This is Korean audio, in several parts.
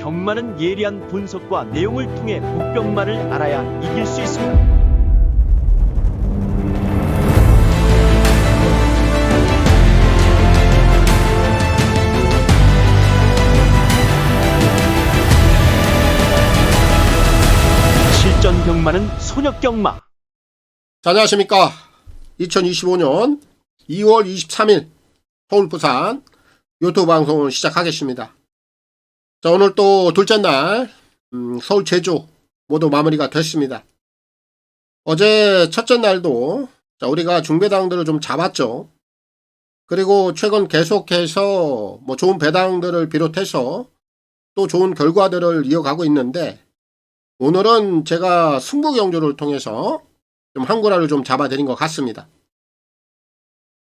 경마는 예리한 분석과 내용을 통해 복병마를 알아야 이길 수 있습니다. 실전 경마는 소녀 경마. 자, 안녕하십니까. 2025년 2월 23일 서울 부산 유튜브 방송을 시작하겠습니다. 자, 오늘 또 둘째 날 서울 제주 모두 마무리가 됐습니다. 어제 첫째 날도 우리가 중배당들을 좀 잡았죠. 그리고 최근 계속해서 좋은 배당들을 비롯해서 또 좋은 결과들을 이어가고 있는데, 오늘은 제가 승부경주를 통해서 좀 한구라를 좀 잡아드린 것 같습니다.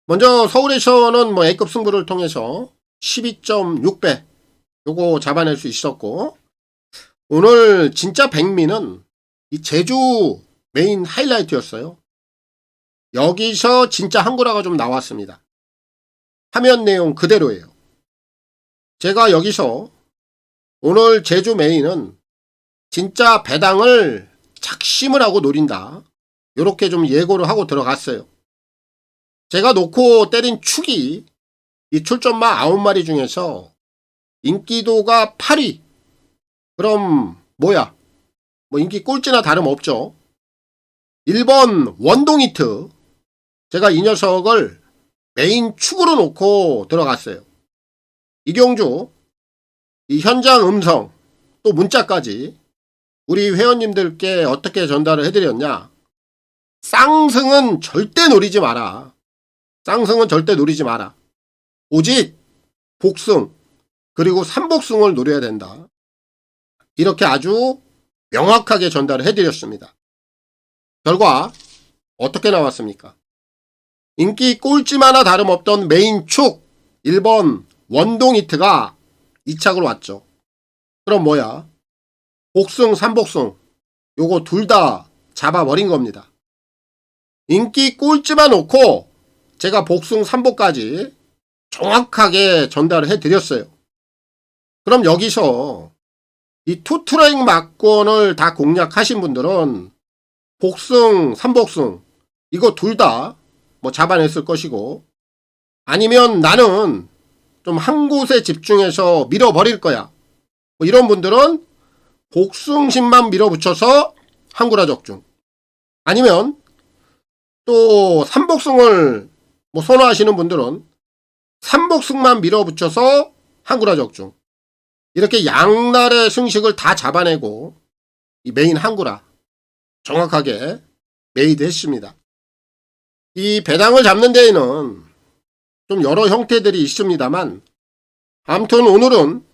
먼저 서울에서는 A급 승부를 통해서 12.6배 요거 잡아낼 수 있었고, 오늘 진짜 백미는 이 제주 메인 하이라이트였어요. 여기서 진짜 한구라가 좀 나왔습니다. 화면 내용 그대로예요. 제가 여기서 오늘 제주 메인은 진짜 배당을 작심을 하고 노린다, 요렇게 좀 예고를 하고 들어갔어요. 제가 놓고 때린 축이 이 출전마 9마리 중에서 인기도가 8위. 그럼 뭐야? 인기 꼴찌나 다름없죠. 1번 원동히트. 제가 이 녀석을 메인 축으로 놓고 들어갔어요. 이경주, 이 현장 음성, 또 문자까지 우리 회원님들께 어떻게 전달을 해드렸냐? 쌍승은 절대 노리지 마라. 쌍승은 절대 노리지 마라. 오직 복승 그리고 삼복승을 노려야 된다. 이렇게 아주 명확하게 전달을 해드렸습니다. 결과 어떻게 나왔습니까? 인기 꼴찌마나 다름없던 메인 축 1번 원동히트가 2착으로 왔죠. 그럼 뭐야? 복승, 삼복승 요거 둘 다 잡아버린 겁니다. 인기 꼴찌만 놓고 제가 복승, 삼복까지 정확하게 전달을 해드렸어요. 그럼 여기서 이 투트라잉 막권을 다 공략하신 분들은 복승, 삼복승 이거 둘 다 잡아냈을 것이고, 아니면 나는 좀 한 곳에 집중해서 밀어버릴 거야, 이런 분들은 복승심만 밀어붙여서 한구라 적중, 아니면 또 삼복승을 선호하시는 분들은 삼복승만 밀어붙여서 한구라 적중, 이렇게 양날의 승식을 다 잡아내고 이 메인 한구라 정확하게 메이드 했습니다. 이 배당을 잡는 데에는 좀 여러 형태들이 있습니다만, 아무튼 오늘은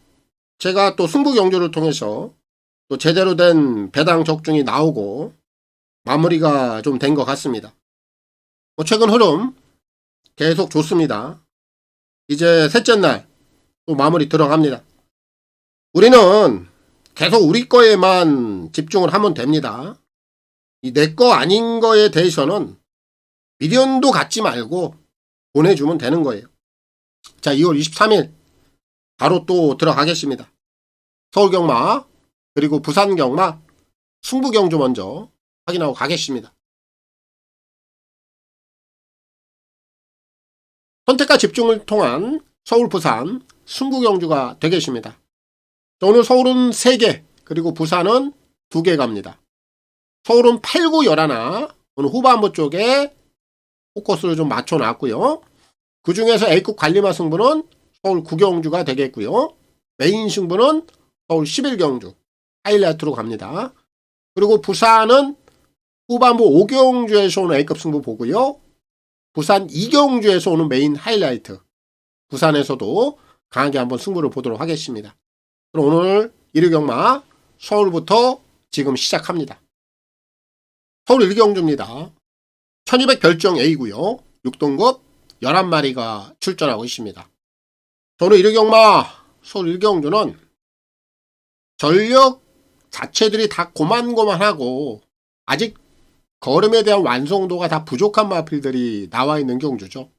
제가 또 승부경주를 통해서 또 제대로 된 배당 적중이 나오고 마무리가 좀 된 것 같습니다. 최근 흐름 계속 좋습니다. 이제 셋째 날 또 마무리 들어갑니다. 우리는 계속 우리 거에만 집중을 하면 됩니다. 이 내 거 아닌 거에 대해서는 미련도 갖지 말고 보내주면 되는 거예요. 자, 2월 23일 바로 또 들어가겠습니다. 서울경마 그리고 부산경마 승부경주 먼저 확인하고 가겠습니다. 선택과 집중을 통한 서울 부산 승부경주가 되겠습니다. 오늘 서울은 3개 그리고 부산은 2개 갑니다. 서울은 8, 9, 11 오늘 후반부 쪽에 포커스를 좀 맞춰놨고요. 그 중에서 A급 관리마 승부는 서울 9경주가 되겠고요. 메인 승부는 서울 11경주 하이라이트로 갑니다. 그리고 부산은 후반부 5경주에서 오는 A급 승부 보고요. 부산 2경주에서 오는 메인 하이라이트, 부산에서도 강하게 한번 승부를 보도록 하겠습니다. 그럼 오늘 1위경마 서울부터 지금 시작합니다. 서울 1경주입니다. 1200 결정 A고요. 6등급 11마리가 출전하고 있습니다. 저는 1위경마 서울 1경주는 전력 자체들이 다 고만고만하고 아직 걸음에 대한 완성도가 다 부족한 마필들이 나와 있는 경주죠.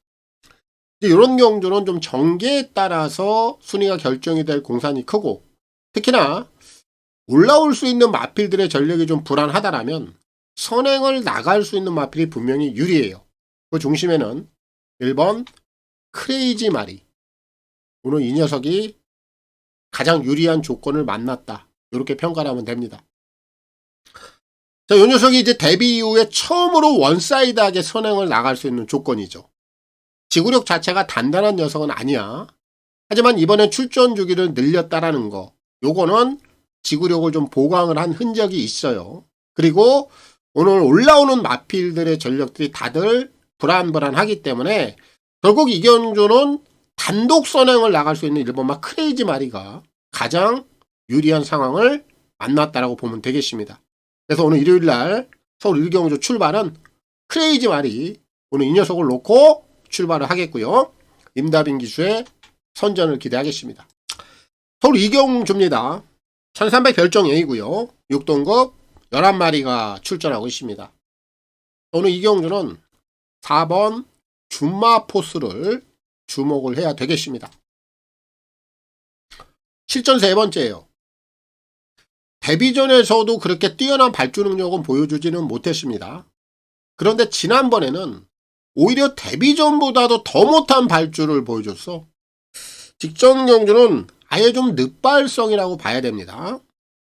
이런 경주는 좀 전개에 따라서 순위가 결정이 될 공산이 크고, 특히나 올라올 수 있는 마필들의 전력이 좀 불안하다라면 선행을 나갈 수 있는 마필이 분명히 유리해요. 그 중심에는 1번 크레이지 마리. 오늘 이 녀석이 가장 유리한 조건을 만났다. 이렇게 평가를 하면 됩니다. 자, 이 녀석이 이제 데뷔 이후에 처음으로 원사이드하게 선행을 나갈 수 있는 조건이죠. 지구력 자체가 단단한 녀석은 아니야. 하지만 이번에 출전 주기를 늘렸다라는 거. 요거는 지구력을 좀 보강을 한 흔적이 있어요. 그리고 오늘 올라오는 마필들의 전력들이 다들 불안불안하기 때문에 결국 이경주는 단독 선행을 나갈 수 있는 일본마 크레이지 마리가 가장 유리한 상황을 만났다라고 보면 되겠습니다. 그래서 오늘 일요일날 서울 일경주 출발은 크레이지 마리, 오늘 이 녀석을 놓고 출발을 하겠고요. 임다빈 기수의 선전을 기대하겠습니다. 서울 이경주입니다. 1300 별정 A고요. 6등급 11마리가 출전하고 있습니다. 오늘 이경주는 4번 준마포스를 주목을 해야 되겠습니다. 실전 세 번째예요. 데뷔전에서도 그렇게 뛰어난 발주 능력은 보여주지는 못했습니다. 그런데 지난번에는 오히려 데뷔전보다도 더 못한 발주를 보여줬어. 직전 경주는 아예 좀 늦발성이라고 봐야 됩니다.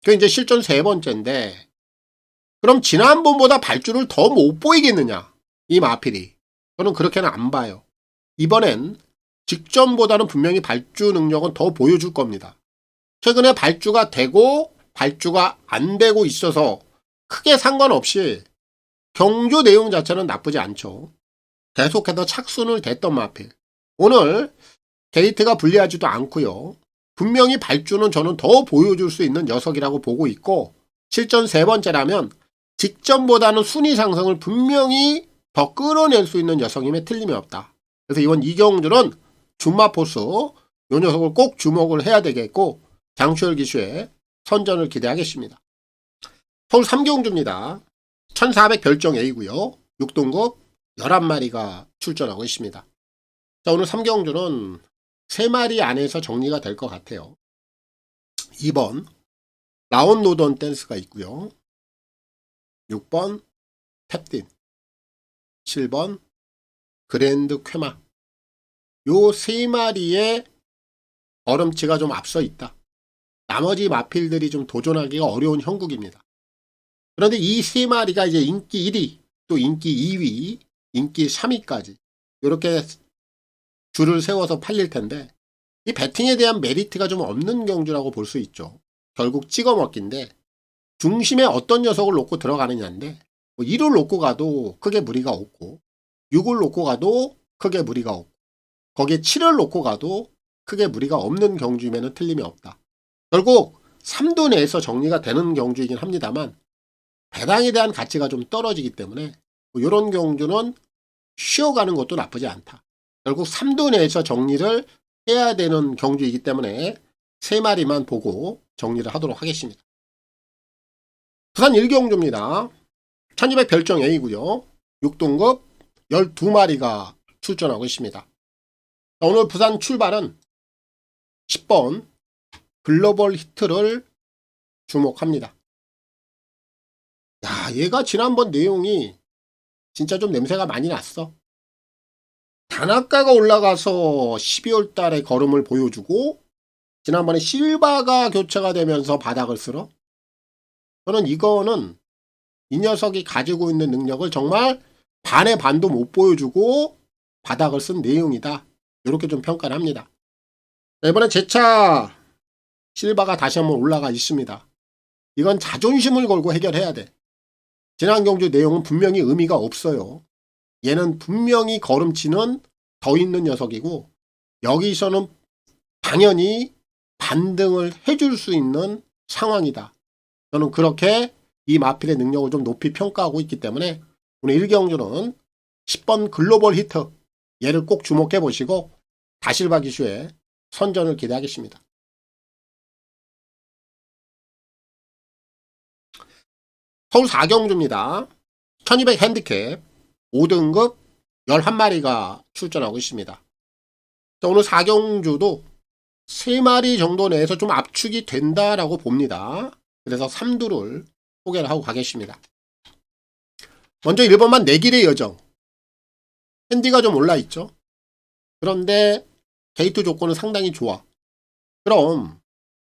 그게 이제 실전 세 번째인데, 그럼 지난번보다 발주를 더 못 보이겠느냐? 이 마필이. 저는 그렇게는 안 봐요. 이번엔 직전보다는 분명히 발주 능력은 더 보여줄 겁니다. 최근에 발주가 되고 발주가 안 되고 있어서 크게 상관없이 경주 내용 자체는 나쁘지 않죠. 계속해서 착순을 댔던 마필. 오늘 게이트가 불리하지도 않고요. 분명히 발주는 저는 더 보여줄 수 있는 녀석이라고 보고 있고, 실전 세 번째라면 직전보다는 순위 상승을 분명히 더 끌어낼 수 있는 녀석임에 틀림이 없다. 그래서 이번 이경주는 준마포스 요 녀석을 꼭 주목을 해야 되겠고, 장추열 기수의 선전을 기대하겠습니다. 서울 3경주입니다. 1400 별정 A고요. 6등급 11마리가 출전하고 있습니다. 자, 오늘 3경주는 3마리 안에서 정리가 될 것 같아요. 2번 라온 노던 댄스가 있고요. 6번 탭딘, 7번 그랜드 쾌마. 요 3마리의 얼음치가 좀 앞서 있다. 나머지 마필들이 좀 도전하기가 어려운 형국입니다. 그런데 이 3마리가 이제 인기 1위, 또 인기 2위, 인기 3위까지 이렇게 줄을 세워서 팔릴 텐데, 이 배팅에 대한 메리트가 좀 없는 경주라고 볼 수 있죠. 결국 찍어 먹기인데, 중심에 어떤 녀석을 놓고 들어가느냐인데, 1을 놓고 가도 크게 무리가 없고, 6을 놓고 가도 크게 무리가 없고, 거기에 7을 놓고 가도 크게 무리가 없는 경주임에는 틀림이 없다. 결국 3두 내에서 정리가 되는 경주이긴 합니다만, 배당에 대한 가치가 좀 떨어지기 때문에 이런 경주는 쉬어가는 것도 나쁘지 않다. 결국 3두 내에서 정리를 해야 되는 경주이기 때문에 3마리만 보고 정리를 하도록 하겠습니다. 부산 1경주입니다. 1200 별정 A고요. 6등급 12마리가 출전하고 있습니다. 오늘 부산 출발은 10번 글로벌 히트를 주목합니다. 야, 얘가 지난번 내용이 진짜 좀 냄새가 많이 났어. 다나카가 올라가서 12월 달에 걸음을 보여주고, 지난번에 실바가 교체가 되면서 바닥을 쓸어. 저는 이거는 이 녀석이 가지고 있는 능력을 정말 반의 반도 못 보여주고 바닥을 쓴 내용이다. 이렇게 좀 평가를 합니다. 이번에 재차 실바가 다시 한번 올라가 있습니다. 이건 자존심을 걸고 해결해야 돼. 지난 경주 내용은 분명히 의미가 없어요. 얘는 분명히 걸음치는 더 있는 녀석이고, 여기서는 당연히 반등을 해줄 수 있는 상황이다. 저는 그렇게 이 마필의 능력을 좀 높이 평가하고 있기 때문에 오늘 1경주는 10번 글로벌 히트, 얘를 꼭 주목해 보시고 다실바 기수의 선전을 기대하겠습니다. 서울 4경주입니다. 1200 핸디캡 5등급 11마리가 출전하고 있습니다. 자, 오늘 4경주도 3마리 정도 내에서 좀 압축이 된다라고 봅니다. 그래서 3두를 소개를 하고 가겠습니다. 먼저 1번만 내길의 여정. 핸디가 좀 올라있죠. 그런데 게이트 조건은 상당히 좋아. 그럼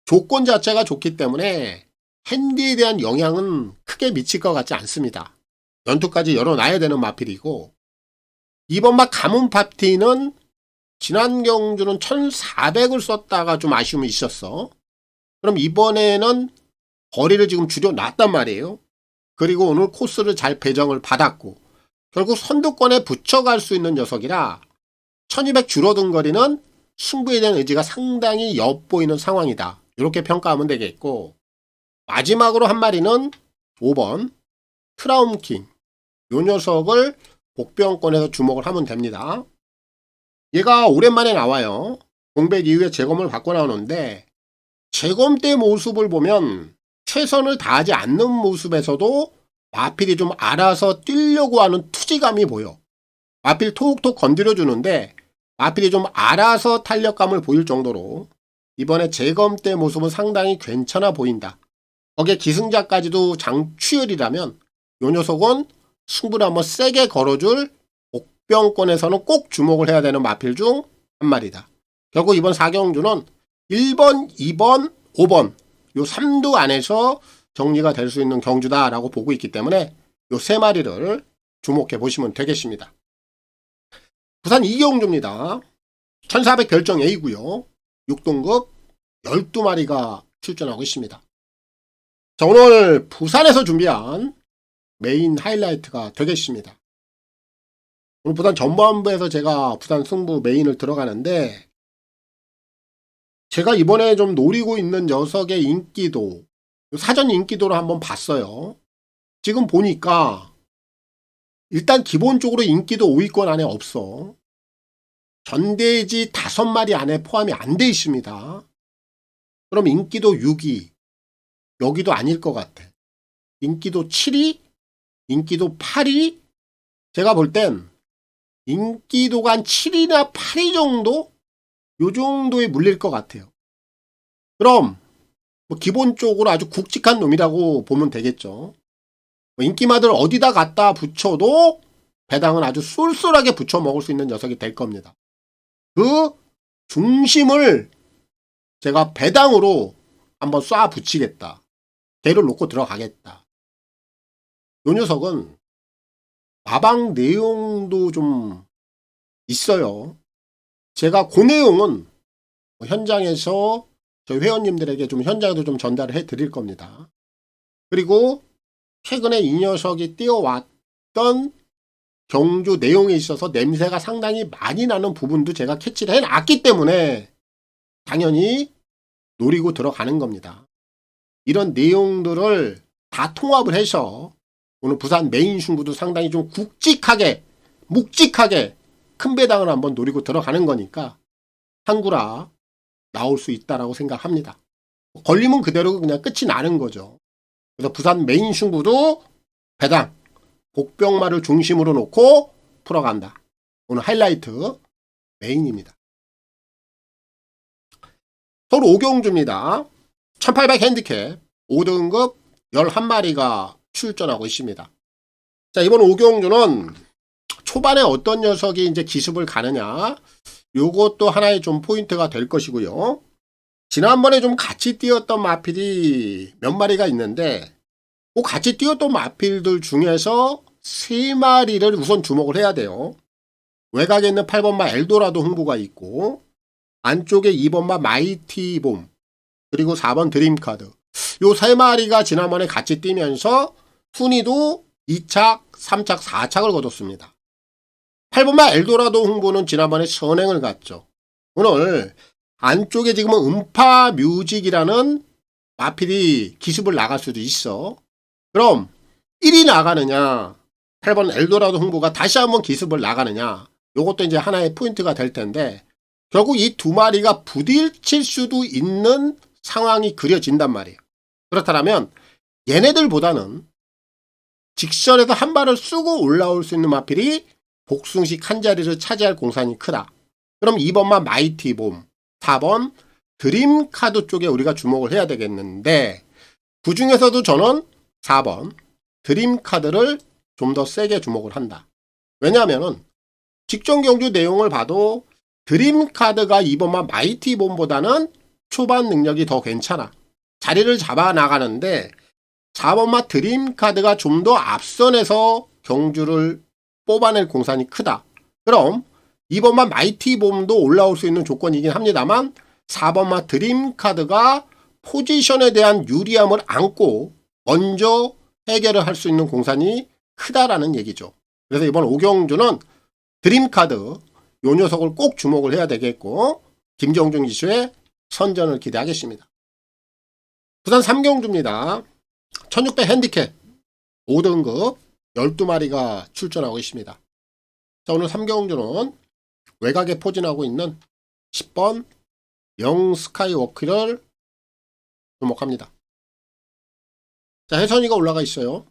조건 자체가 좋기 때문에 핸디에 대한 영향은 크게 미칠 것 같지 않습니다. 연투까지 열어놔야 되는 마필이고, 2번마 가문 파티는 지난 경주는 1400을 썼다가 좀 아쉬움이 있었어. 그럼 이번에는 거리를 지금 줄여놨단 말이에요. 그리고 오늘 코스를 잘 배정을 받았고, 결국 선두권에 붙여갈 수 있는 녀석이라 1200 줄어든 거리는 승부에 대한 의지가 상당히 엿보이는 상황이다. 이렇게 평가하면 되겠고, 마지막으로 한 마리는 5번 트라움킹. 이 녀석을 복병권에서 주목을 하면 됩니다. 얘가 오랜만에 나와요. 공백 이후에 재검을 받고 나오는데, 재검 때 모습을 보면 최선을 다하지 않는 모습에서도 마필이 좀 알아서 뛰려고 하는 투지감이 보여. 마필 톡톡 건드려주는데 마필이 좀 알아서 탄력감을 보일 정도로 이번에 재검 때 모습은 상당히 괜찮아 보인다. 거기에 기승자까지도 장추열이라면 요 녀석은 승부를 한번 세게 걸어줄 복병권에서는 꼭 주목을 해야 되는 마필 중 한 마리다. 결국 이번 4경주는 1번, 2번, 5번 요 3두 안에서 정리가 될 수 있는 경주다라고 보고 있기 때문에 요 3마리를 주목해 보시면 되겠습니다. 부산 2경주입니다. 1400 결정 A고요. 6등급 12마리가 출전하고 있습니다. 자, 오늘 부산에서 준비한 메인 하이라이트가 되겠습니다. 오늘 부산 전반부에서 제가 부산 승부 메인을 들어가는데, 제가 이번에 좀 노리고 있는 녀석의 인기도, 사전 인기도를 한번 봤어요. 지금 보니까 일단 기본적으로 인기도 5위권 안에 없어. 전대지 5마리 안에 포함이 안 돼 있습니다. 그럼 인기도 6위. 여기도 아닐 것 같아. 인기도 7위? 인기도 8위? 제가 볼 땐 인기도가 한 7위나 8위 정도? 요 정도에 물릴 것 같아요. 그럼 뭐 기본적으로 아주 굵직한 놈이라고 보면 되겠죠. 인기마들 어디다 갖다 붙여도 배당은 아주 쏠쏠하게 붙여 먹을 수 있는 녀석이 될 겁니다. 그 중심을 제가 배당으로 한번 쏴 붙이겠다. 걔를 놓고 들어가겠다. 요 녀석은 마방 내용도 좀 있어요. 제가 그 내용은 현장에서 저희 회원님들에게 좀 현장에도 좀 전달을 해 드릴 겁니다. 그리고 최근에 이 녀석이 뛰어왔던 경주 내용에 있어서 냄새가 상당히 많이 나는 부분도 제가 캐치를 해놨기 때문에 당연히 노리고 들어가는 겁니다. 이런 내용들을 다 통합을 해서 오늘 부산 메인 승부도 상당히 좀 굵직하게 묵직하게 큰 배당을 한번 노리고 들어가는 거니까 한구라 나올 수 있다라고 생각합니다. 걸리면 그대로 그냥 끝이 나는 거죠. 그래서 부산 메인 승부도 배당, 복병마를 중심으로 놓고 풀어간다. 오늘 하이라이트 메인입니다. 서울 5경주입니다. 1800 핸디캡 5등급 11마리가 출전하고 있습니다. 자, 이번 5경주는 초반에 어떤 녀석이 이제 기습을 가느냐, 요것도 하나의 좀 포인트가 될 것이고요. 지난번에 좀 같이 뛰었던 마필이 몇 마리가 있는데, 그 같이 뛰었던 마필들 중에서 3마리를 우선 주목을 해야 돼요. 외곽에 있는 8번마 엘도라도 흥부가 있고, 안쪽에 2번마 마이티봄, 그리고 4번 드림카드. 요 3마리가 지난번에 같이 뛰면서 순위도 2착, 3착, 4착을 거뒀습니다. 8번마 엘도라도 흥부는 지난번에 선행을 갔죠. 오늘 안쪽에 지금은 음파 뮤직이라는 마필이 기습을 나갈 수도 있어. 그럼 1위 나가느냐, 8번 엘도라도 흥부가 다시 한번 기습을 나가느냐, 요것도 이제 하나의 포인트가 될 텐데, 결국 이 2마리가 부딪힐 수도 있는 상황이 그려진단 말이에요. 그렇다면 얘네들보다는 직선에서 한 발을 쏘고 올라올 수 있는 마필이 복숭식 한 자리를 차지할 공산이 크다. 그럼 2번만 마이티봄, 4번 드림카드 쪽에 우리가 주목을 해야 되겠는데 그 중에서도 저는 4번 드림카드를 좀 더 세게 주목을 한다. 왜냐하면 직전 경주 내용을 봐도 드림카드가 이번만 마이티본보다는 초반 능력이 더 괜찮아. 자리를 잡아 나가는데 4번마 드림카드가 좀 더 앞선에서 경주를 뽑아낼 공산이 크다. 그럼 2번마 마이티본도 올라올 수 있는 조건이긴 합니다만 4번마 드림카드가 포지션에 대한 유리함을 안고 먼저 해결을 할 수 있는 공산이 크다라는 얘기죠. 그래서 이번 5경주는 드림카드 요 녀석을 꼭 주목을 해야 되겠고 김정준 기수의 선전을 기대하겠습니다. 부산 3경주입니다. 1600 핸디캡 5등급 12마리가 출전하고 있습니다. 자, 오늘 3경주는 외곽에 포진하고 있는 10번 영 스카이워크를 주목합니다. 자, 혜선이가 올라가 있어요.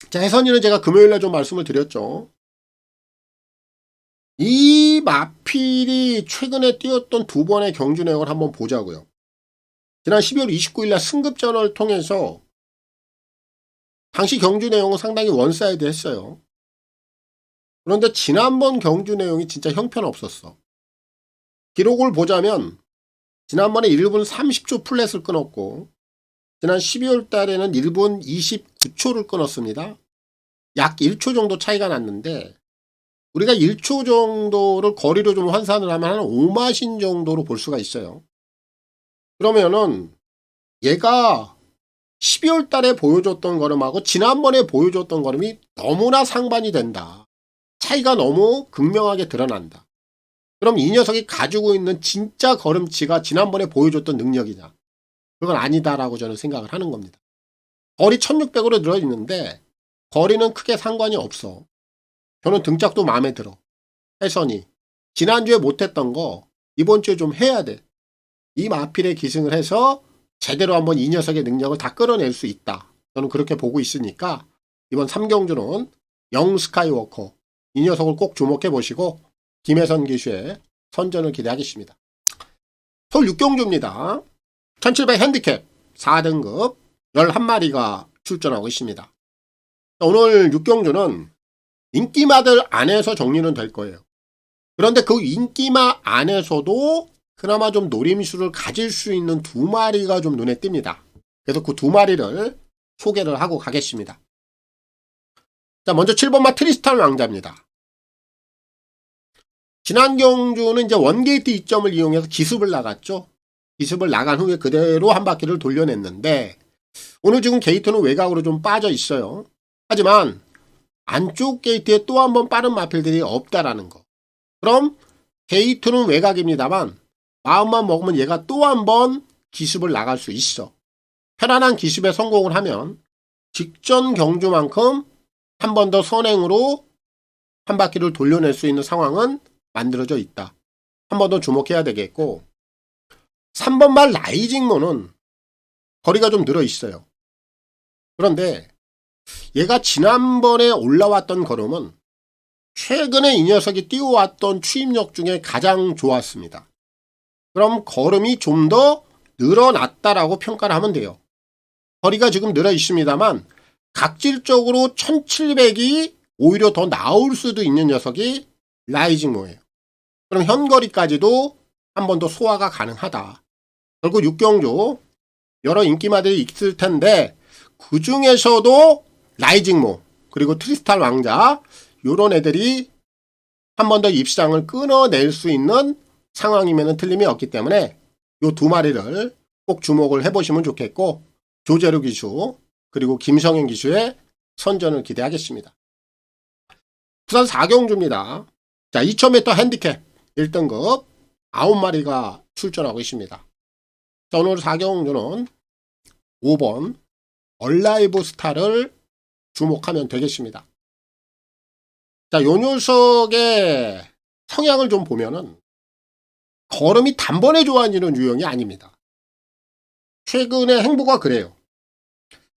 자, 혜선이는 제가 금요일날 좀 말씀을 드렸죠. 이 마필이 최근에 뛰었던 두 번의 경주 내용을 한번 보자고요. 지난 12월 29일날 승급전을 통해서 당시 경주 내용은 상당히 원사이드 했어요. 그런데 지난번 경주 내용이 진짜 형편없었어. 기록을 보자면 지난번에 1분 30초 플랫을 끊었고 지난 12월 달에는 1분 29초를 끊었습니다. 약 1초 정도 차이가 났는데 우리가 1초 정도를 거리로 좀 환산을 하면 한 5마신 정도로 볼 수가 있어요. 그러면은 얘가 12월 달에 보여줬던 걸음하고 지난번에 보여줬던 걸음이 너무나 상반이 된다. 차이가 너무 극명하게 드러난다. 그럼 이 녀석이 가지고 있는 진짜 걸음치가 지난번에 보여줬던 능력이냐? 그건 아니다라고 저는 생각을 하는 겁니다. 거리 1600으로 늘어있는데 거리는 크게 상관이 없어. 저는 등짝도 마음에 들어. 혜선이 지난주에 못했던 거 이번 주에 좀 해야 돼. 이 마필에 기승을 해서 제대로 한번 이 녀석의 능력을 다 끌어낼 수 있다. 저는 그렇게 보고 있으니까 이번 3경주는 영 스카이워커 이 녀석을 꼭 주목해 보시고 김혜선 기수의 선전을 기대하겠습니다. 서울 6경주입니다. 1700 핸디캡 4등급 11마리가 출전하고 있습니다. 오늘 6경주는 인기마들 안에서 정리는 될 거예요. 그런데 그 인기마 안에서도 그나마 좀 노림수를 가질 수 있는 두 마리가 좀 눈에 띕니다. 그래서 그 두 마리를 소개를 하고 가겠습니다. 자, 먼저 7번마 트리스탄 왕자입니다. 지난 경주는 이제 원게이트 이점을 이용해서 기습을 나갔죠. 기습을 나간 후에 그대로 한 바퀴를 돌려냈는데 오늘 지금 게이트는 외곽으로 좀 빠져 있어요. 하지만 안쪽 게이트에 또 한 번 빠른 마필들이 없다라는 거. 그럼 게이트는 외곽입니다만 마음만 먹으면 얘가 또 한 번 기습을 나갈 수 있어. 편안한 기습에 성공을 하면 직전 경주만큼 한 번 더 선행으로 한 바퀴를 돌려낼 수 있는 상황은 만들어져 있다. 한 번 더 주목해야 되겠고 3번 말 라이징모는 거리가 좀 늘어 있어요. 그런데 얘가 지난번에 올라왔던 걸음은 최근에 이 녀석이 뛰어왔던 추임력 중에 가장 좋았습니다. 그럼 걸음이 좀 더 늘어났다라고 평가를 하면 돼요. 거리가 지금 늘어 있습니다만 각질적으로 1700이 오히려 더 나올 수도 있는 녀석이 라이징모예요. 그럼 현거리까지도 한 번 더 소화가 가능하다. 결국 6경주 여러 인기마들이 있을 텐데 그 중에서도 라이징모 그리고 트리스탈 왕자 요런 애들이 한 번 더 입시장을 끊어낼 수 있는 상황이면 틀림이 없기 때문에 요 두 마리를 꼭 주목을 해보시면 좋겠고 조재루 기수 그리고 김성현 기수의 선전을 기대하겠습니다. 부산 4경주입니다. 자, 2000m 핸디캡 1등급 9마리가 출전하고 있습니다. 자, 오늘 4경주는 5번 얼라이브 스타를 주목하면 되겠습니다. 자, 요 녀석의 성향을 좀 보면은 걸음이 단번에 좋아지는 유형이 아닙니다. 최근에 행보가 그래요.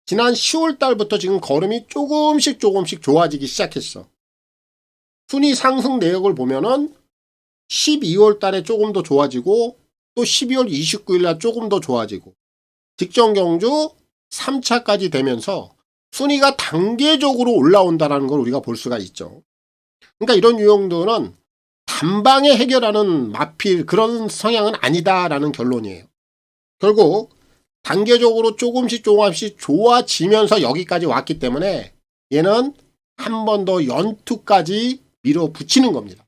지난 10월 달부터 지금 걸음이 조금씩 좋아지기 시작했어. 순위 상승 내역을 보면은 12월 달에 조금 더 좋아지고 또 12월 29일 날 조금 더 좋아지고 직전 경주 3차까지 되면서 순위가 단계적으로 올라온다는 걸 우리가 볼 수가 있죠. 그러니까 이런 유형들은 단방에 해결하는 마필 그런 성향은 아니다라는 결론이에요. 결국 단계적으로 조금씩 좋아지면서 여기까지 왔기 때문에 얘는 한 번 더 연투까지 밀어붙이는 겁니다.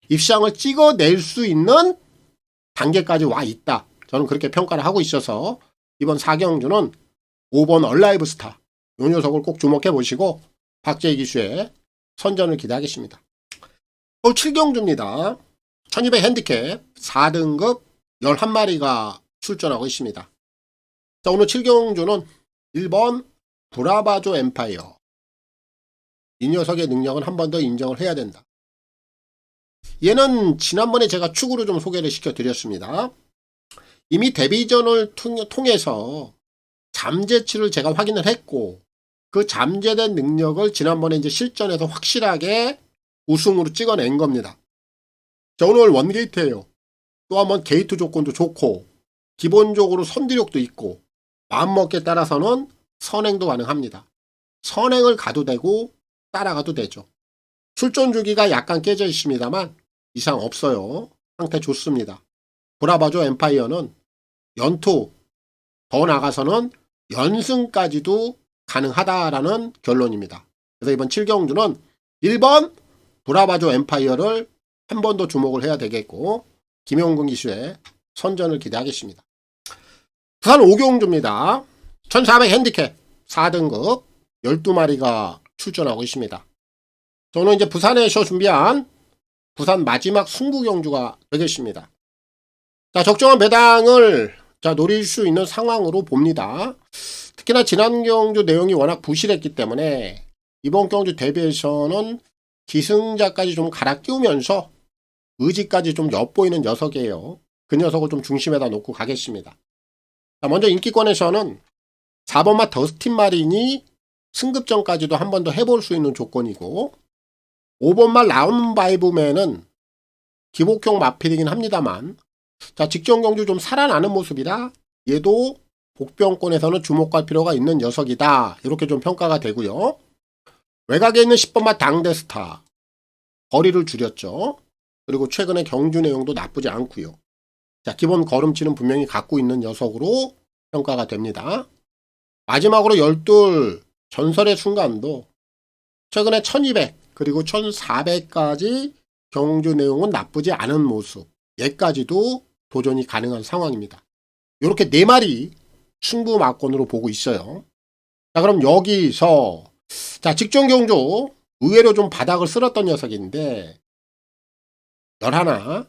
입시장을 찍어낼 수 있는 단계까지 와 있다. 저는 그렇게 평가를 하고 있어서 이번 4경주는 5번 얼라이브 스타 이 녀석을 꼭 주목해 보시고 박재희 기수의 선전을 기대하겠습니다. 서울 7경주입니다. 1200 핸디캡 4등급 11마리가 출전하고 있습니다. 자, 오늘 7경주는 1번 브라바조 엠파이어. 이 녀석의 능력은 한 번 더 인정을 해야 된다. 얘는 지난번에 제가 축으로 좀 소개를 시켜드렸습니다. 이미 데뷔전을 통해서 잠재치를 제가 확인을 했고 그 잠재된 능력을 지난번에 이제 실전에서 확실하게 우승으로 찍어낸 겁니다. 자, 오늘 원게이트예요. 또 한번 게이트 조건도 좋고 기본적으로 선두력도 있고 마음먹기에 따라서는 선행도 가능합니다. 선행을 가도 되고 따라가도 되죠. 출전 주기가 약간 깨져 있습니다만 이상 없어요. 상태 좋습니다. 브라바조 엠파이어는 연투 더 나가서는 연승까지도 가능하다라는 결론입니다. 그래서 이번 7경주는 1번 브라바조 엠파이어를 한 번 더 주목을 해야 되겠고 김용근 기수의 선전을 기대하겠습니다. 부산 5경주입니다. 1400 핸디캡 4등급 12마리가 출전하고 있습니다. 저는 이제 부산에서 준비한 부산 마지막 승부경주가 되겠습니다. 자, 적정한 배당을 노릴 수 있는 상황으로 봅니다. 특히나 지난 경주 내용이 워낙 부실했기 때문에 이번 경주 대비해서는 기승자까지 좀 갈아 끼우면서 의지까지 좀 엿보이는 녀석이에요. 그 녀석을 좀 중심에다 놓고 가겠습니다. 자, 먼저 인기권에서는 4번마 더스틴 마린이 승급전까지도 한 번 더 해볼 수 있는 조건이고 5번마 라운바이브맨은 기복형 마필이긴 합니다만 자, 직전 경주 좀 살아나는 모습이라 얘도 복병권에서는 주목할 필요가 있는 녀석이다. 이렇게 좀 평가가 되고요. 외곽에 있는 10번마 당대스타 거리를 줄였죠. 그리고 최근에 경주 내용도 나쁘지 않고요. 자, 기본 걸음치는 분명히 갖고 있는 녀석으로 평가가 됩니다. 마지막으로 12 전설의 순간도 최근에 1200 그리고 1400까지 경주 내용은 나쁘지 않은 모습. 얘까지도 도전이 가능한 상황입니다. 이렇게 4마리 승부 막권으로 보고 있어요. 자, 그럼 여기서 자, 직전 경주 의외로 좀 바닥을 쓸었던 녀석인데 11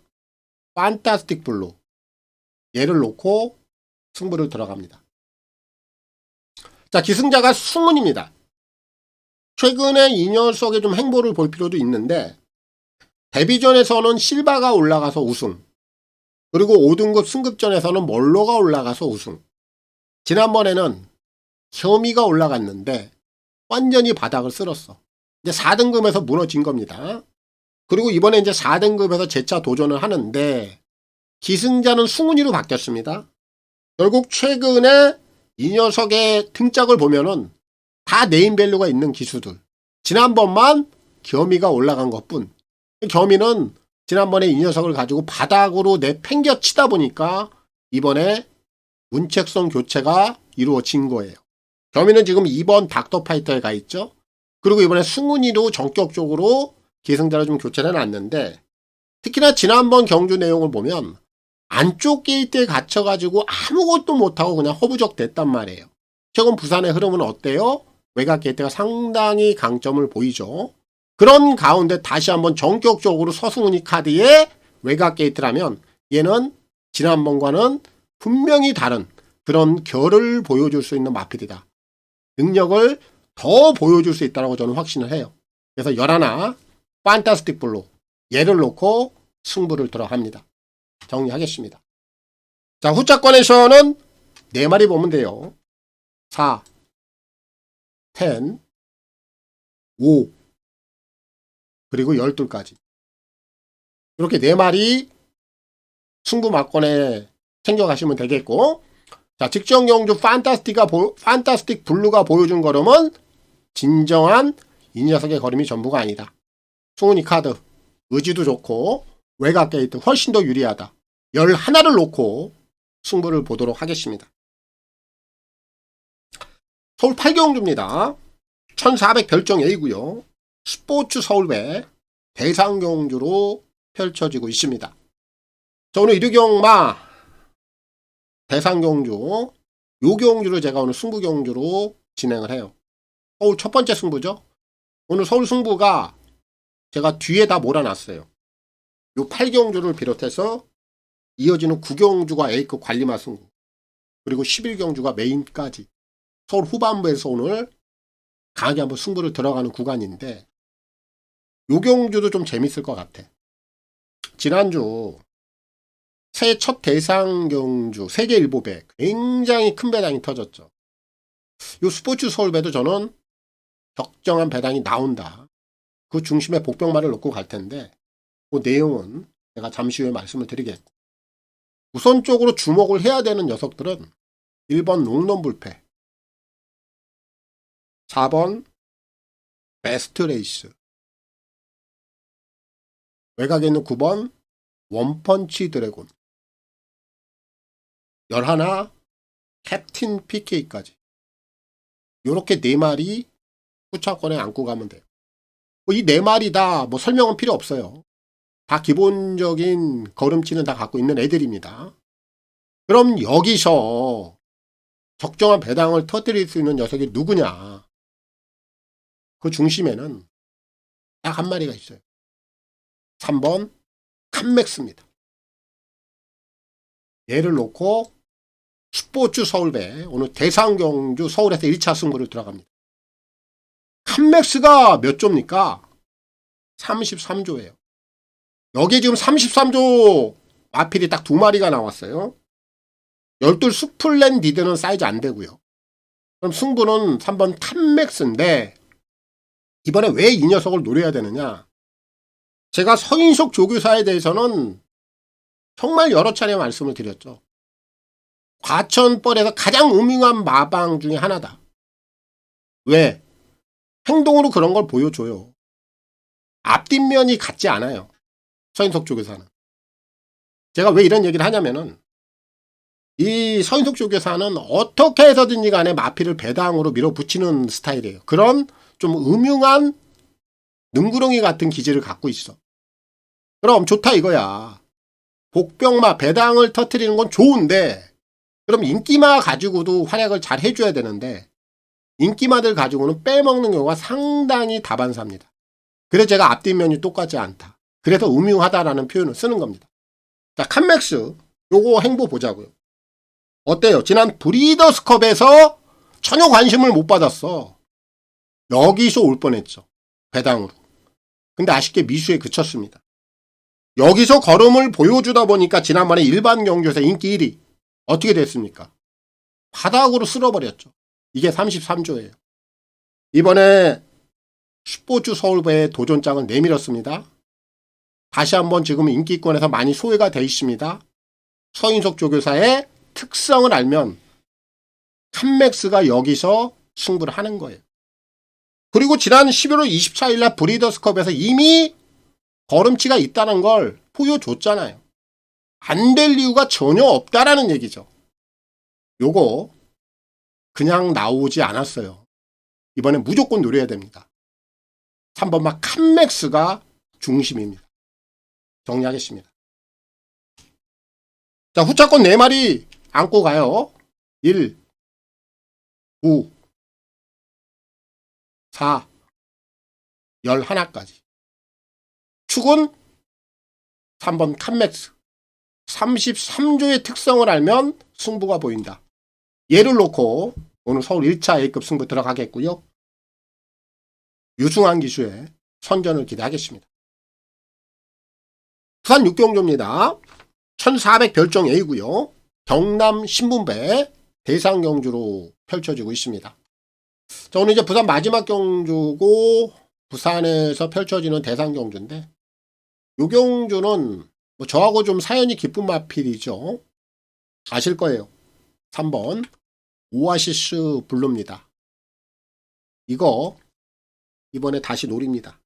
판타스틱 블루 얘를 놓고 승부를 들어갑니다. 자, 기승자가 승훈입니다. 최근에 이 녀석의 좀 행보를 볼 필요도 있는데 데뷔전에서는 실바가 올라가서 우승 그리고 5등급 승급전에서는 멀로가 올라가서 우승 지난번에는 혐의가 올라갔는데 완전히 바닥을 쓸었어. 이제 4등급에서 무너진 겁니다. 그리고 이번에 이제 4등급에서 재차 도전을 하는데 기승자는 승훈이로 바뀌었습니다. 결국 최근에 이 녀석의 등짝을 보면은 다 네임밸류가 있는 기수들. 지난번만 겸이가 올라간 것뿐. 겸이는 지난번에 이 녀석을 가지고 바닥으로 내팽겨 치다 보니까 이번에 문책성 교체가 이루어진 거예요. 겸이는 지금 2번 닥터파이터에 가 있죠. 그리고 이번에 승훈이로 전격적으로 기승자를 좀 교체를 해놨는데 특히나 지난번 경주 내용을 보면 안쪽 게이트에 갇혀가지고 아무것도 못하고 그냥 허부적 됐단 말이에요. 최근 부산의 흐름은 어때요? 외곽 게이트가 상당히 강점을 보이죠. 그런 가운데 다시 한번 전격적으로 서승훈이 카드의 외곽 게이트라면 얘는 지난번과는 분명히 다른 그런 결을 보여줄 수 있는 마필이다. 능력을 더 보여줄 수 있다고 저는 확신을 해요. 그래서 11 판타스틱 블루 얘를 놓고 승부를 들어갑니다. 정리하겠습니다. 자, 후자권에서는 4마리 보면 돼요. 4, 10, 5 그리고 12까지 이렇게 4마리 승부 막권에 챙겨가시면 되겠고, 자, 직전 경주 판타스틱 블루가 보여준 걸음은 진정한 이 녀석의 걸음이 전부가 아니다. 승훈이 카드 의지도 좋고 외곽 게이트 훨씬 더 유리하다. 11을 놓고 승부를 보도록 하겠습니다. 서울 8경주입니다. 1400 별정 A고요. 스포츠 서울배 대상경주로 펼쳐지고 있습니다. 자, 오늘 일요경마 대상경주, 요 경주를 제가 오늘 승부경주로 진행을 해요. 서울 첫 번째 승부죠. 오늘 서울 승부가 제가 뒤에 다 몰아놨어요. 요 8경주를 비롯해서 이어지는 9경주가 A급 관리마 승부, 그리고 11경주가 메인까지 서울 후반부에서 오늘 강하게 한번 승부를 들어가는 구간인데, 요 경주도 좀 재밌을 것 같아. 지난주 새해 첫 대상 경주 세계 일보배 굉장히 큰 배당이 터졌죠. 요 스포츠 서울배도 저는 적정한 배당이 나온다. 그 중심에 복병마를 놓고 갈 텐데, 그 내용은 제가 잠시 후에 말씀을 드리겠고, 우선적으로 주목을 해야 되는 녀석들은 1번 롱런불패, 4번 베스트 레이스, 외곽에 있는 9번 원펀치 드래곤, 11 캡틴 PK까지 요렇게 4마리 후차권에 안고 가면 돼요. 이 4마리 다 뭐 설명은 필요 없어요. 다 기본적인 걸음치는 다 갖고 있는 애들입니다. 그럼 여기서 적정한 배당을 터뜨릴 수 있는 녀석이 누구냐? 그 중심에는 딱 한 마리가 있어요. 3번 칸맥스입니다. 얘를 놓고 스포츠 서울배 오늘 대상경주 서울에서 1차 승부를 들어갑니다. 칸맥스가 몇 조입니까? 33조예요. 여기 지금 33조 마필이 딱 2마리가 나왔어요. 12 스플렌디드는 사이즈 안 되고요. 그럼 승부는 3번 칸맥스인데, 이번에 왜 이 녀석을 노려야 되느냐? 제가 서인석 조교사에 대해서는 정말 여러 차례 말씀을 드렸죠. 과천벌에서 가장 음흉한 마방 중에 하나다. 왜? 행동으로 그런 걸 보여줘요. 앞뒷면이 같지 않아요. 서인석 조교사는. 제가 왜 이런 얘기를 하냐면은, 이 서인석 조교사는 어떻게 해서든지 간에 마피를 배당으로 밀어붙이는 스타일이에요. 그런 좀 음흉한 능구렁이 같은 기질을 갖고 있어. 그럼 좋다 이거야. 복병마 배당을 터뜨리는 건 좋은데, 그럼 인기마 가지고도 활약을 잘 해줘야 되는데, 인기마들 가지고는 빼먹는 경우가 상당히 다반사입니다. 그래서 제가 앞뒷면이 똑같지 않다. 그래서 음흉하다라는 표현을 쓰는 겁니다. 자, 칸맥스 요거 행보 보자고요. 어때요? 지난 브리더스컵에서 전혀 관심을 못 받았어. 여기서 올 뻔했죠. 배당으로. 근데 아쉽게 미수에 그쳤습니다. 여기서 걸음을 보여주다 보니까 지난번에 일반 경주에서 인기 1위. 어떻게 됐습니까? 바닥으로 쓸어버렸죠. 이게 33조예요. 이번에 스포츠 서울배의 도전장을 내밀었습니다. 다시 한번 지금 인기권에서 많이 소외가 돼 있습니다. 서인석 조교사의 특성을 알면 칸맥스가 여기서 승부를 하는 거예요. 그리고 지난 11월 24일 날 브리더스컵에서 이미 걸음치가 있다는 걸 보여줬잖아요. 안 될 이유가 전혀 없다라는 얘기죠. 요거 그냥 나오지 않았어요. 이번엔 무조건 노려야 됩니다. 3번마 칸맥스가 중심입니다. 정리하겠습니다. 자, 후차권 4마리 안고 가요. 1, 9, 4, 11까지. 축은 3번 칸맥스. 33조의 특성을 알면 승부가 보인다. 얘를 놓고 오늘 서울 1차 A급 승부 들어가겠고요. 유승환 기수의 선전을 기대하겠습니다. 부산 6경주입니다. 1400 별정 A고요. 경남 신분배 대상 경주로 펼쳐지고 있습니다. 자, 오늘 이제 부산 마지막 경주고 부산에서 펼쳐지는 대상 경주인데, 이 경주는 뭐 저하고 좀 사연이 깊은 마필이죠. 아실 거예요. 3번 오아시스 블루입니다. 이거 이번에 다시 노립니다.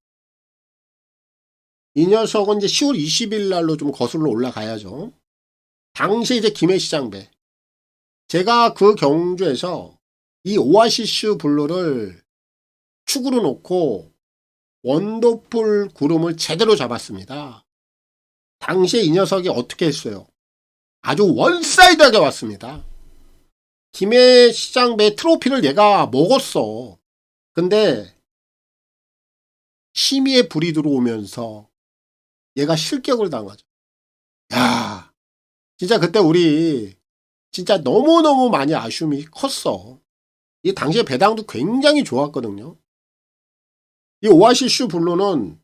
이 녀석은 이제 10월 20일 날로 좀 거슬러 올라가야죠. 당시 이제 김해시장배. 제가 그 경주에서 이 오아시스 블루를 축으로 놓고 원더풀 구름을 제대로 잡았습니다. 당시에 이 녀석이 어떻게 했어요? 아주 원사이드하게 왔습니다. 김해시장배 트로피를 얘가 먹었어. 근데 심의에 불이 들어오면서 얘가 실격을 당하죠. 야, 진짜 그때 우리 진짜 너무너무 많이 아쉬움이 컸어. 이 당시에 배당도 굉장히 좋았거든요. 이 오아시스 블루는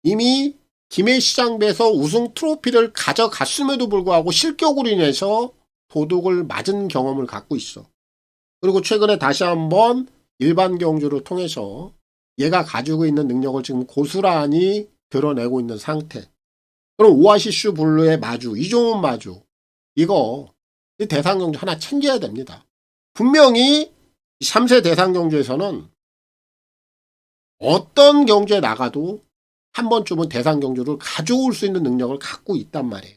이미 김해시장배에서 우승 트로피를 가져갔음에도 불구하고 실격으로 인해서 도둑을 맞은 경험을 갖고 있어. 그리고 최근에 다시 한번 일반 경주를 통해서 얘가 가지고 있는 능력을 지금 고스란히 드러내고 있는 상태. 그럼 오아시스 블루의 마주, 이종훈 마주, 이거 대상경주 하나 챙겨야 됩니다. 분명히 3세 대상경주에서는 어떤 경주에 나가도 한 번쯤은 대상경주를 가져올 수 있는 능력을 갖고 있단 말이에요.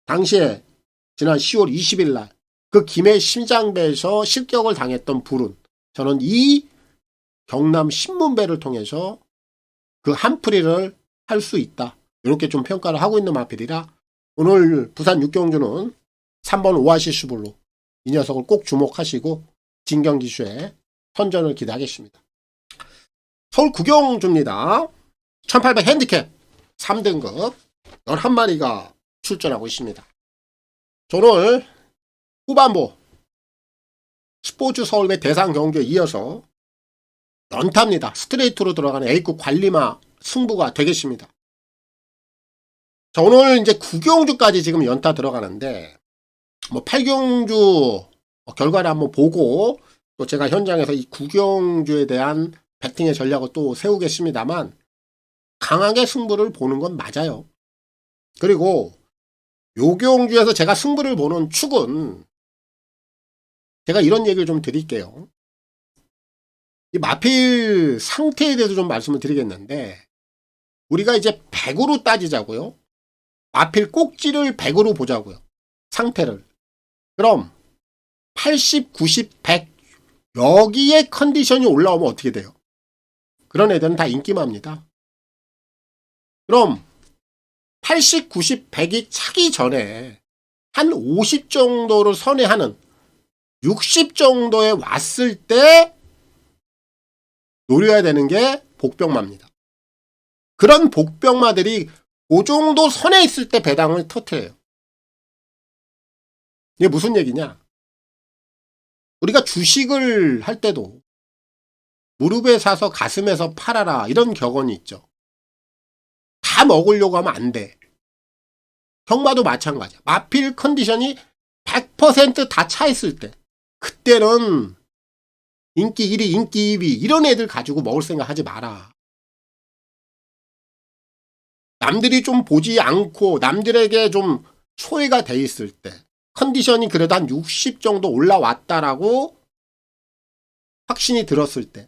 당시에 지난 10월 20일 날 그 김해 심장배에서 실격을 당했던 불은 저는 이 경남 신문배를 통해서 그 한풀이를 할 수 있다. 이렇게 좀 평가를 하고 있는 마필이라 오늘 부산 육경주는 3번 오아시스 블루 이 녀석을 꼭 주목하시고 진경기수의 선전을 기대하겠습니다. 서울 구경주입니다. 1800 핸디캡 3등급 11마리가 출전하고 있습니다. 오늘 후반부 스포츠 서울배 대상 경주에 이어서 연타입니다. 스트레이트로 들어가는 A급 관리마 승부가 되겠습니다. 자, 오늘 이제 9경주까지 지금 연타 들어가는데 뭐 8경주 결과를 한번 보고 또 제가 현장에서 이 9경주에 대한 배팅의 전략을 또 세우겠습니다만 강하게 승부를 보는 건 맞아요. 그리고 요 경주에서 제가 승부를 보는 축은 제가 이런 얘기를 좀 드릴게요. 이 마필 상태에 대해서 좀 말씀을 드리겠는데 우리가 이제 100으로 따지자고요. 마필 꼭지를 100으로 보자고요. 상태를. 그럼 80, 90, 100 여기에 컨디션이 올라오면 어떻게 돼요? 그런 애들은 다 인기마입니다. 그럼 80, 90, 100이 차기 전에 한 50 정도를 선회하는 60 정도에 왔을 때 노려야 되는 게 복병마입니다. 그런 복병마들이 그 정도 선에 있을 때 배당을 터트려요. 이게 무슨 얘기냐? 우리가 주식을 할 때도 무릎에 사서 가슴에서 팔아라 이런 격언이 있죠. 다 먹으려고 하면 안 돼. 경마도 마찬가지야. 마필 컨디션이 100% 다 차 있을 때 그때는 인기 1위, 인기 2위 이런 애들 가지고 먹을 생각 하지 마라. 남들이 좀 보지 않고 남들에게 좀 소외가 돼 있을 때 컨디션이 그래도 한 60 정도 올라왔다라고 확신이 들었을 때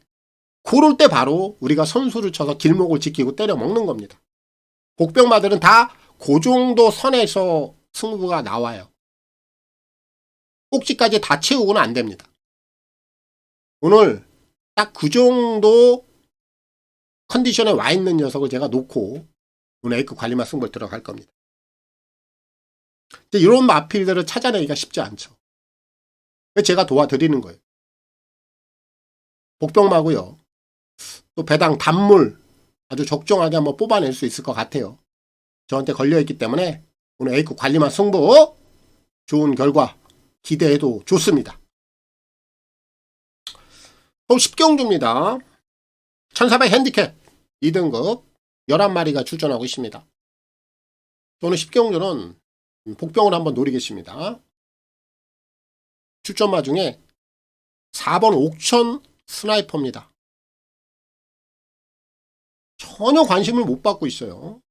그럴 때 바로 우리가 선수를 쳐서 길목을 지키고 때려 먹는 겁니다. 복병마들은 다 그 정도 선에서 승부가 나와요. 꼭지까지 다 채우고는 안 됩니다. 오늘 딱 그 정도 컨디션에 와 있는 녀석을 제가 놓고 오늘 A급 관리마 승부를 들어갈 겁니다. 이런 마필들을 찾아내기가 쉽지 않죠. 제가 도와드리는 거예요. 복병마고요. 또 배당 단물 아주 적정하게 한번 뽑아낼 수 있을 것 같아요. 저한테 걸려있기 때문에 오늘 A급 관리마 승부 좋은 결과 기대해도 좋습니다. 또 10경주입니다. 1400 핸디캡 2등급 11마리가 출전하고 있습니다. 오늘 10경주는 복병을 한번 노리겠습니다. 출전마 중에 4번 옥천 스나이퍼입니다. 전혀 관심을 못 받고 있어요.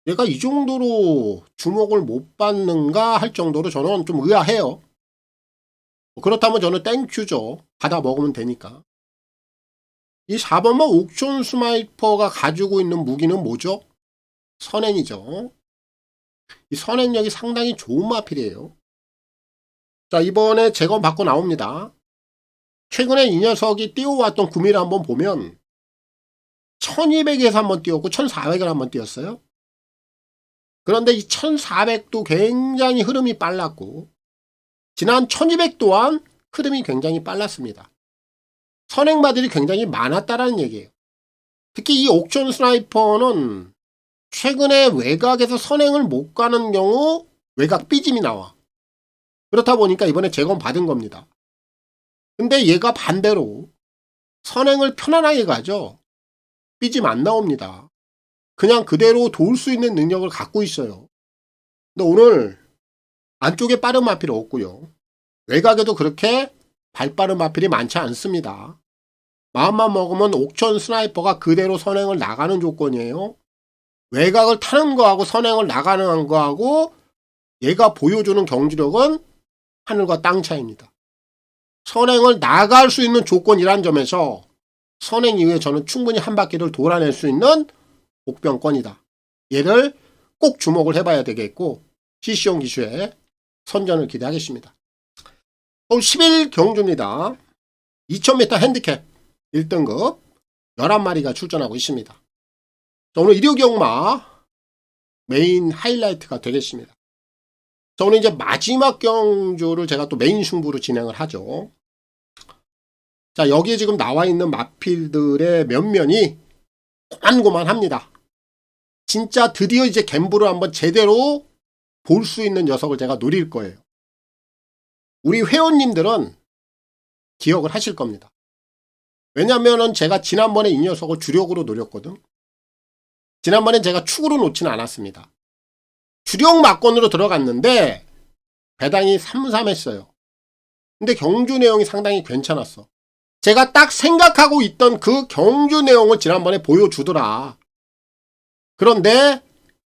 얘가 이 정도로 주목을 못 받는가 할 정도로 저는 좀 의아해요. 그렇다면 저는 땡큐죠. 받아 먹으면 되니까. 이 4번마 옥션 스나이퍼가 가지고 있는 무기는 뭐죠? 선행이죠. 이 선행력이 상당히 좋은 마필이에요. 자, 이번에 재검 받고 나옵니다. 최근에 이 녀석이 띄워왔던 구미를 한번 보면 1200에서 한번 띄웠고 1400을 한번 띄웠어요. 그런데 이 1400도 굉장히 흐름이 빨랐고 지난 1200 또한 흐름이 굉장히 빨랐습니다. 선행마들이 굉장히 많았다라는 얘기예요. 특히 이 옥션 스나이퍼는 최근에 외곽에서 선행을 못 가는 경우 외곽 삐짐이 나와. 그렇다 보니까 이번에 재검 받은 겁니다. 근데 얘가 반대로 선행을 편안하게 가죠. 삐짐 안 나옵니다. 그냥 그대로 도울 수 있는 능력을 갖고 있어요. 근데 오늘 안쪽에 빠른 마필이 없고요. 외곽에도 그렇게 발빠른 마필이 많지 않습니다. 마음만 먹으면 옥션 스나이퍼가 그대로 선행을 나가는 조건이에요. 외곽을 타는 거하고 선행을 나가는 거하고 얘가 보여주는 경주력은 하늘과 땅 차이입니다. 선행을 나갈 수 있는 조건이란 점에서 선행 이후에 저는 충분히 한 바퀴를 돌아낼 수 있는 복병권이다. 얘를 꼭 주목을 해봐야 되겠고 CC용 기수의 선전을 기대하겠습니다. 서울 11 경주입니다. 2000m 핸디캡 1등급 11마리가 출전하고 있습니다. 자, 오늘 일요경마 메인 하이라이트가 되겠습니다. 자, 오늘 이제 마지막 경주를 제가 또 메인 승부로 진행을 하죠. 자, 여기에 지금 나와 있는 마필들의 면면이 고만고만합니다. 진짜 드디어 이제 갬블을 한번 제대로 볼 수 있는 녀석을 제가 노릴 거예요. 우리 회원님들은 기억을 하실 겁니다. 왜냐면은 제가 지난번에 이 녀석을 주력으로 노렸거든. 지난번엔 제가 축으로 놓지는 않았습니다. 주력 막건으로 들어갔는데 배당이 3-3 했어요. 근데 경주 내용이 상당히 괜찮았어. 제가 딱 생각하고 있던 그 경주 내용을 지난번에 보여주더라. 그런데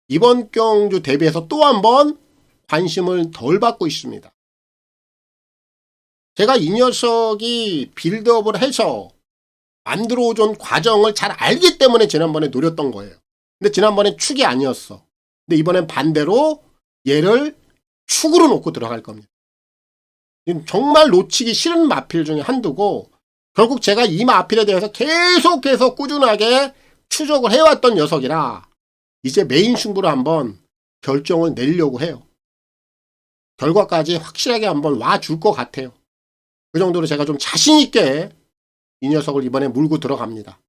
이번 경주 대비해서 또 한 번 관심을 덜 받고 있습니다. 제가 이 녀석이 빌드업을 해서 만들어오던 과정을 잘 알기 때문에 지난번에 노렸던 거예요. 근데 지난번엔 축이 아니었어. 근데 이번엔 반대로 얘를 축으로 놓고 들어갈 겁니다. 정말 놓치기 싫은 마필 중에 한두고 결국 제가 이 마필에 대해서 계속해서 꾸준하게 추적을 해왔던 녀석이라 이제 메인 승부로 한번 결정을 내려고 해요. 결과까지 확실하게 한번 와줄 것 같아요. 그 정도로 제가 좀 자신있게 이 녀석을 이번에 물고 들어갑니다.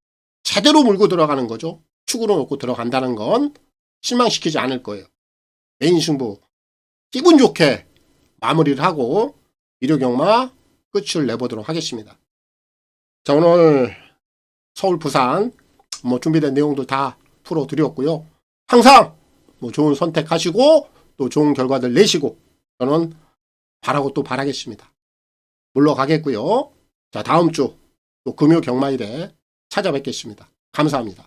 제대로 물고 들어가는 거죠. 축으로 놓고 들어간다는 건 실망시키지 않을 거예요. 메인 승부 기분 좋게 마무리를 하고 일요경마 끝을 내보도록 하겠습니다. 자, 오늘 서울 부산 준비된 내용도 다 풀어드렸고요. 항상 좋은 선택하시고 또 좋은 결과들 내시고 저는 바라고 또 바라겠습니다. 물러가겠고요. 자, 다음 주 또 금요 경마일에 찾아뵙겠습니다. 감사합니다.